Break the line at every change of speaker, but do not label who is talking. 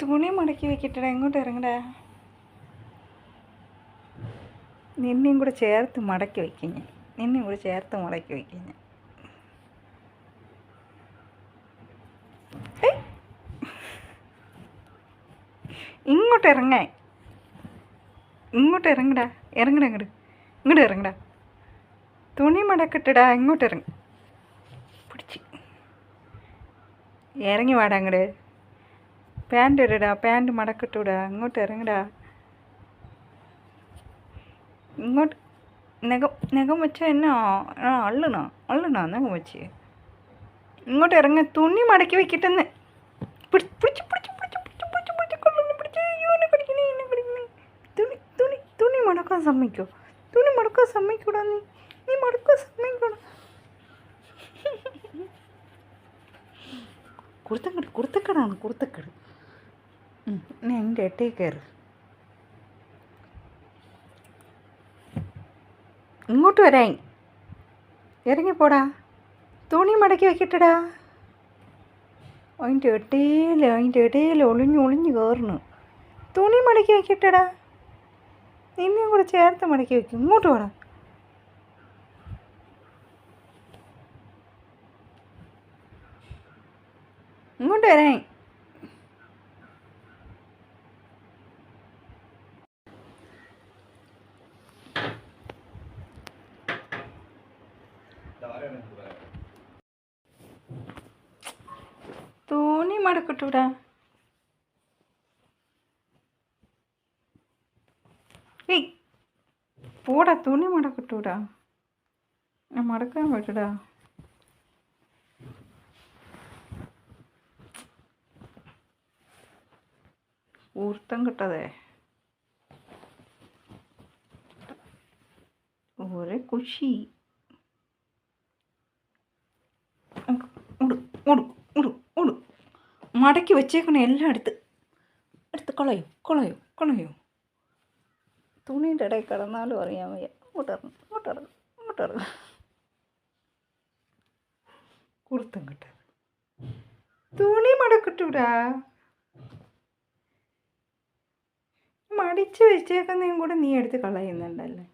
തുണി മടക്കി വെക്കട്ടെടാ, എങ്ങോട്ട് ഇറങ്ങടാ. നിന്നെയും കൂടെ ചേർത്ത് മടക്കി വയ്ക്കും ഞാൻ, നിന്നെയും കൂടെ ചേർത്ത് മടക്കി വയ്ക്കും ഞാൻ. ഇങ്ങോട്ട് ഇറങ്ങാൻ, ഇങ്ങോട്ട് ഇറങ്ങടാ, ഇറങ്ങടാ, ഇങ്ങോട്ട് ഇറങ്ങടാ. തുണി മടക്കട്ടെടാ, ഇങ്ങോട്ട് ഇറങ്ങി പിടിച്ച് ഇറങ്ങി വാടാ. അങ്ങോട്ട് പാൻറ് ഇടടാ, പാൻറ് മടക്കിട്ടൂടാ. ഇങ്ങോട്ട് ഇറങ്ങടാ. ഇങ്ങോട്ട് നഖം വെച്ചാൽ എന്നാ അള്ളണോ നഖം വെച്ച്. ഇങ്ങോട്ട് ഇറങ്ങ. തുണി മടക്കി വെക്കിട്ടെന്ന്. തുണി മടക്കാൻ സമ്മതിക്കോ? തുണി മടക്കാൻ സമ്മതിക്കൂടാ. നീ മടക്കാൻ സമ്മതിക്കൂടാ. കുർത്തക്കടാണ്. നീ എൻ്റെ എട്ടേ കയറ്. ഇങ്ങോട്ട് വരാൻ ഇറങ്ങിപ്പോടാ. തുണി മടക്കി വെക്കട്ടെടാ. അതിൻ്റെ ഇടയിൽ ഒളിഞ്ഞു കയറണു. തുണി മടക്കി വെക്കട്ടെടാ. നിന്നെയും കൂടെ ചേർത്ത് മടക്കി വെക്കും. ഇങ്ങോട്ട് പോടാ. ഇങ്ങോട്ട് വരാൻ. തുണി മടക്കിട്ടൂടാ. ഏയ് പോടാ, തുണി മടക്കിട്ടൂടാ. മടക്കാൻ പറ്റൂടാ. ഊർത്തം കിട്ടതേ ഒരേ കുഷി. മടക്കി വെച്ചേക്കണേ. എല്ലാം എടുത്ത് കളയോ. തുണീൻ്റെ ഇടയിൽ കിടന്നാലും അറിയാൻ വയ്യ. ഇങ്ങോട്ടിറങ്ങും. കുർത്തം കിട്ടത്. തുണി മടക്കിട്ടൂടാ. മടിച്ച് വെച്ചേക്കുന്നതും കൂടെ നീ എടുത്ത് കളയുന്നുണ്ടല്ലേ.